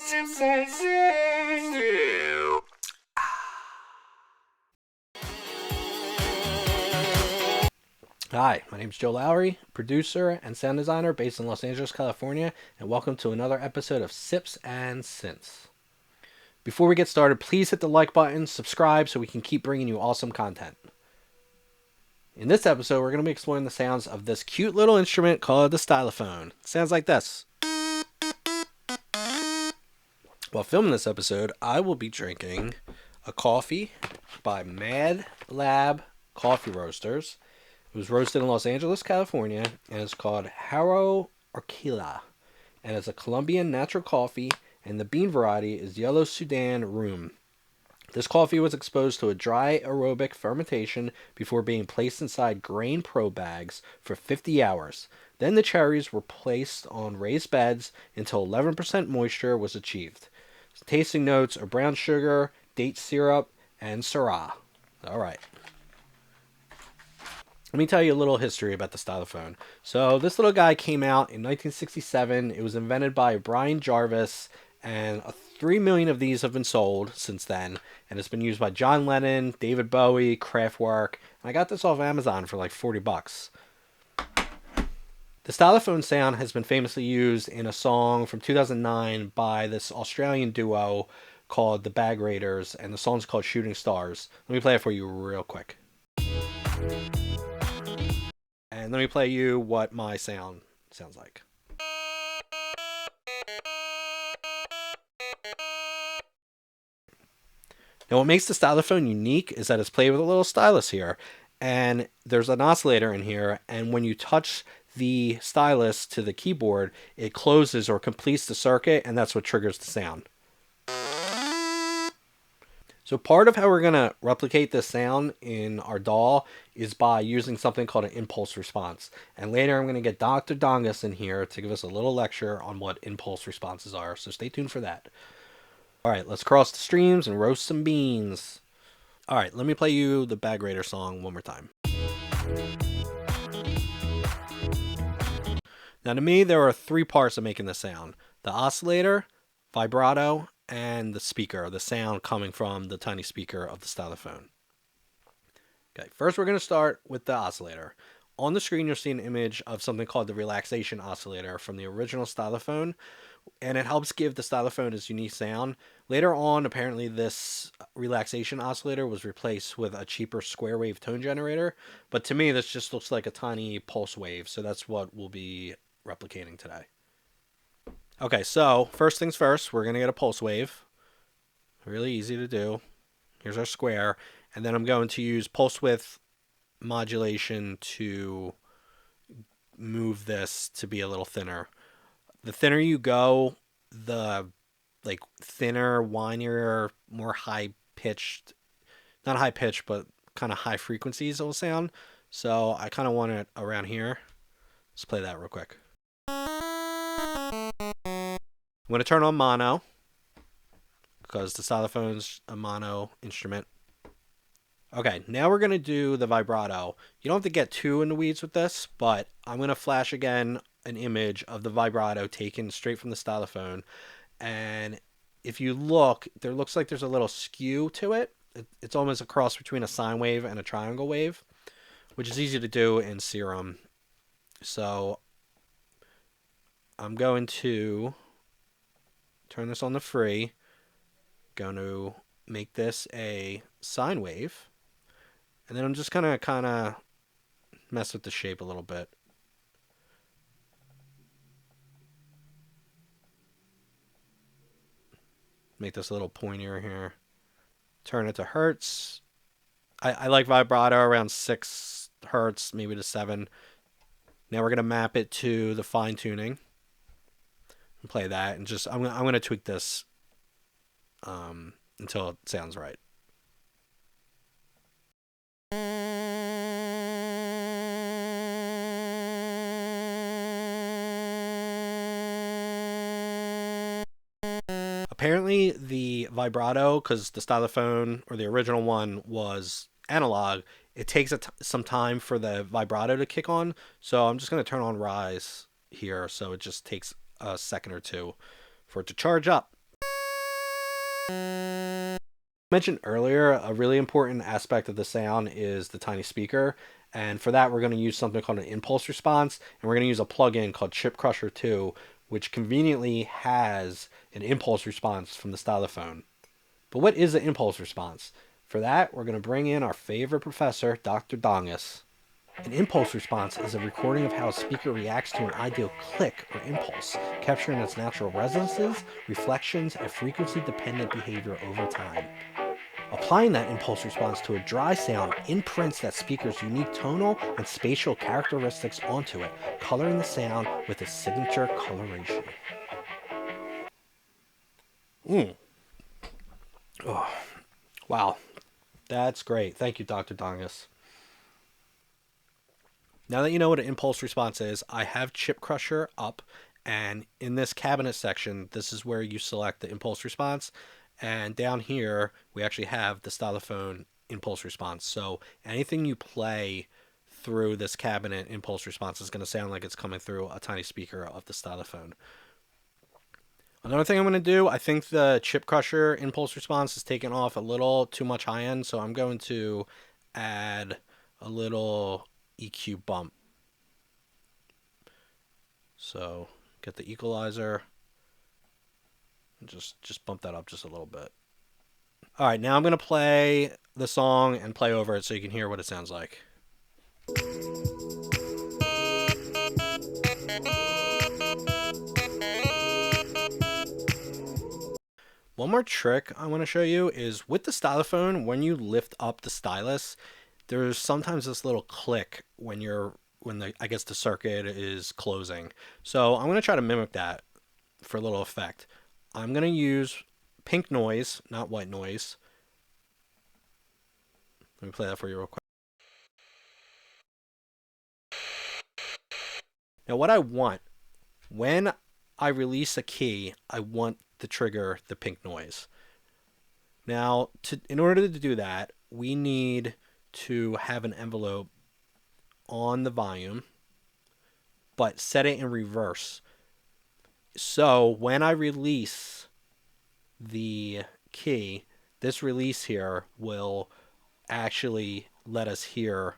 Hi, my name is Joe Lowry, producer and sound designer based in Los Angeles, California, and welcome to another episode of Sips and Synths. Before we get started, please hit the like button, subscribe so we can keep bringing you awesome content. In this episode, we're going to be exploring the sounds of this cute little instrument called the Stylophone. It sounds like this. While filming this episode, I will be drinking a coffee by Mad Lab Coffee Roasters. It was roasted in Los Angeles, California, and it's called Haro Orquila. And it's a Colombian natural coffee, and the bean variety is Yellow Sudan Room. This coffee was exposed to a dry aerobic fermentation before being placed inside grain pro bags for 50 hours. Then the cherries were placed on raised beds until 11% moisture was achieved. Tasting notes are brown sugar, date syrup, and Syrah. All right. Let me tell you a little history about the Stylophone. So this little guy came out in 1967. It was invented by Brian Jarvis, and 3 million of these have been sold since then. And it's been used by John Lennon, David Bowie, Kraftwerk. And I got this off Amazon for like $40. The Stylophone sound has been famously used in a song from 2009 by this Australian duo called the Bag Raiders, and the song's called Shooting Stars. Let me play it for you real quick. And let me play you what my sound sounds like. Now, what makes the Stylophone unique is that it's played with a little stylus here. And there's an oscillator in here, and when you touch the stylus to the keyboard, it closes or completes the circuit, and that's what triggers the sound. So part of how we're going to replicate this sound in our DAW is by using something called an impulse response. And later I'm going to get Dr. Dongus in here to give us a little lecture on what impulse responses are. So stay tuned for that. All right, let's cross the streams and roast some beans. All right, let me play you the Bag Raider song one more time. Now to me, there are 3 parts of making this sound. The oscillator, vibrato, and the speaker, the sound coming from the tiny speaker of the Stylophone. Okay, first we're going to start with the oscillator. On the screen you'll see an image of something called the relaxation oscillator from the original Stylophone, and it helps give the Stylophone its unique sound. Later on, apparently this relaxation oscillator was replaced with a cheaper square wave tone generator, but to me this just looks like a tiny pulse wave, so that's what we'll be replicating today. Okay, so first things first, we're going to get a pulse wave. Really easy to do. Here's our square. And then I'm going to use pulse width modulation to move this to be a little thinner. The thinner you go, the thinner, whinier, more high-pitched, not high-pitched, but kind of high frequencies it will sound. So I kind of want it around here. Let's play that real quick. I'm going to turn on mono because the Stylophone's a mono instrument. Okay, now we're going to do the vibrato. You don't have to get too in the weeds with this, but I'm going to flash again an image of the vibrato taken straight from the Stylophone. And if you look, there looks like there's a little skew to it. It's almost a cross between a sine wave and a triangle wave, which is easy to do in Serum. So I'm going to turn this on the free. Going to make this a sine wave. And then I'm just going to kind of mess with the shape a little bit. Make this a little pointier here. Turn it to hertz. I like vibrato around 6 hertz, maybe to 7. Now we're going to map it to the fine tuning. And play that, and just I'm going to tweak this until it sounds right. Apparently the vibrato, because the Stylophone, or the original one, was analog, it takes some time for the vibrato to kick on. So I'm just going to turn on rise here, so it just takes a second or two for it to charge up. Mentioned earlier, a really important aspect of the sound is the tiny speaker. And for that, we're going to use something called an impulse response. And we're going to use a plugin called Chip Crusher 2, which conveniently has an impulse response from the Stylophone. But what is an impulse response? For that, we're going to bring in our favorite professor, Dr. Dongus. An impulse response is a recording of how a speaker reacts to an ideal click or impulse, capturing its natural resonances, reflections, and frequency-dependent behavior over time. Applying that impulse response to a dry sound imprints that speaker's unique tonal and spatial characteristics onto it, coloring the sound with its signature coloration. Oh, wow. That's great. Thank you, Dr. Dongus. Now that you know what an impulse response is, I have Chip Crusher up, and in this cabinet section, this is where you select the impulse response, and down here, we actually have the Stylophone impulse response. So anything you play through this cabinet impulse response is going to sound like it's coming through a tiny speaker of the Stylophone. Another thing I'm going to do, I think the Chip Crusher impulse response is taking off a little too much high end, so I'm going to add a little EQ bump. So get the equalizer and just bump that up just a little bit. All right, now I'm going to play the song and play over it so you can hear what it sounds like. One more trick I want to show you is with the Stylophone, when you lift up the stylus, there's sometimes this little click when the circuit is closing. So I'm going to try to mimic that for a little effect. I'm going to use pink noise, not white noise. Let me play that for you real quick. Now what I want, when I release a key, I want to trigger the pink noise. Now, in order to do that, we need to have an envelope on the volume, but set it in reverse. So when I release the key, this release here will actually let us hear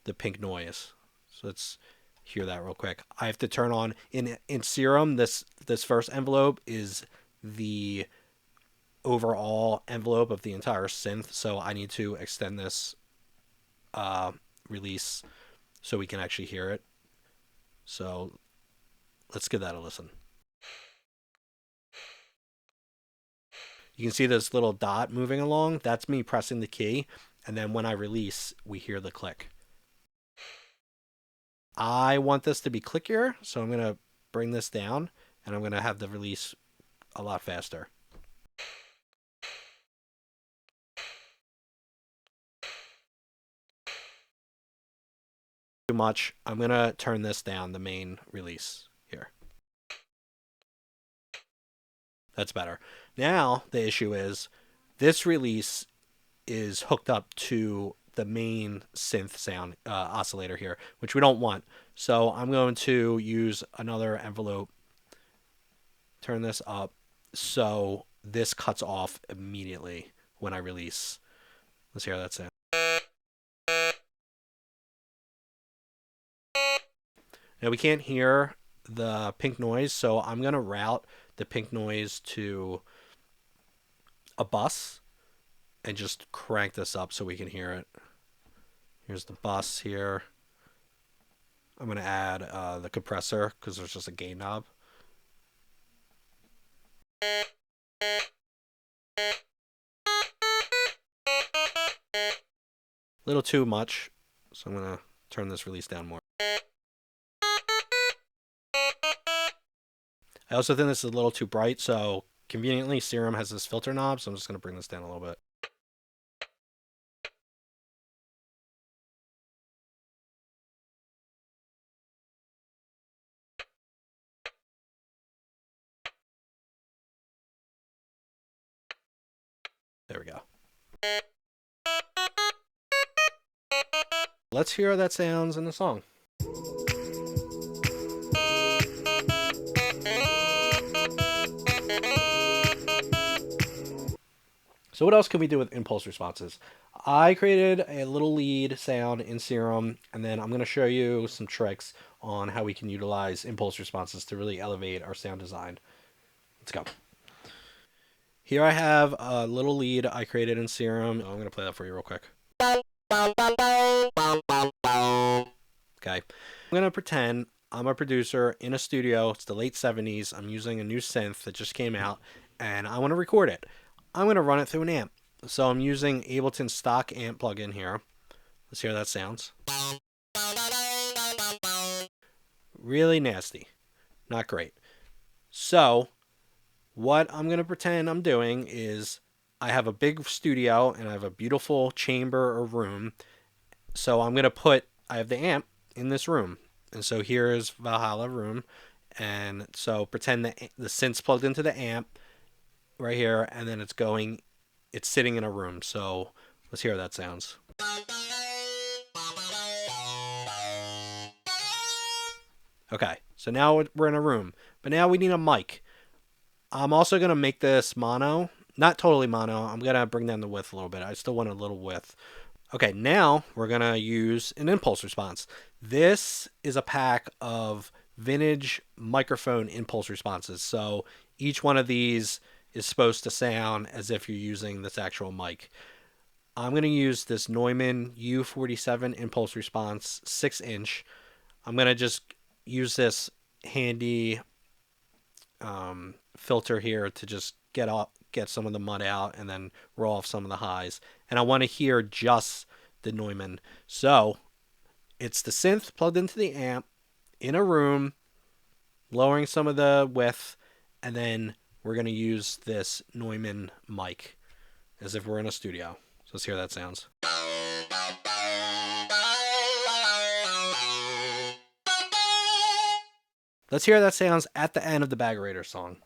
the pink noise. So let's hear that real quick. I have to turn on in Serum. This first envelope is the overall envelope of the entire synth, so I need to extend this release so we can actually hear it. So let's give that a listen. You can see this little dot moving along. That's me pressing the key, and then when I release, we hear the click. I want this to be clickier, so I'm going to bring this down, and I'm going to have the release a lot faster. Too much. I'm going to turn this down, the main release here. That's better. Now, the issue is this release is hooked up to the main synth sound oscillator here, which we don't want. So I'm going to use another envelope, turn this up, so this cuts off immediately when I release. Let's hear how that sounds. Now we can't hear the pink noise, so I'm going to route the pink noise to a bus and just crank this up so we can hear it. Here's the bus here. I'm going to add the compressor because there's just a gain knob. A little too much, so I'm going to turn this release down more. I also think this is a little too bright, so conveniently Serum has this filter knob, so I'm just going to bring this down a little bit. There we go. Let's hear how that sounds in the song. So what else can we do with impulse responses? I created a little lead sound in Serum, and then I'm going to show you some tricks on how we can utilize impulse responses to really elevate our sound design. Let's go. Here I have a little lead I created in Serum. I'm going to play that for you real quick. Okay. I'm going to pretend I'm a producer in a studio. It's the late 70s. I'm using a new synth that just came out, and I want to record it. I'm going to run it through an amp. So I'm using Ableton's stock amp plugin here. Let's hear how that sounds. Really nasty. Not great. So what I'm going to pretend I'm doing is I have a big studio and I have a beautiful chamber or room. So I'm going to I have the amp in this room. And so here is Valhalla room. And so pretend that the synth's plugged into the amp right here, and then it's sitting in a room. So let's hear how that sounds. Okay, so now we're in a room, but now we need a mic. I'm also going to make this mono, not totally mono. I'm going to bring down the width a little bit. I still want a little width. Okay, now we're going to use an impulse response. This is a pack of vintage microphone impulse responses. So each one of these is supposed to sound as if you're using this actual mic. I'm going to use this Neumann U47 impulse response 6-inch. I'm going to just use this handy filter here to just get some of the mud out and then roll off some of the highs. And I want to hear just the Neumann. So it's the synth plugged into the amp in a room, lowering some of the width, and then we're going to use this Neumann mic as if we're in a studio. So let's hear how that sounds. Let's hear how that sounds at the end of the Bagerator song.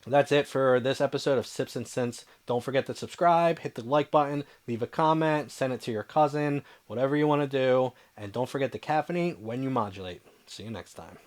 That's it for this episode of Sips and Synths. Don't forget to subscribe, hit the like button, leave a comment, send it to your cousin, whatever you want to do. And don't forget to caffeinate when you modulate. See you next time.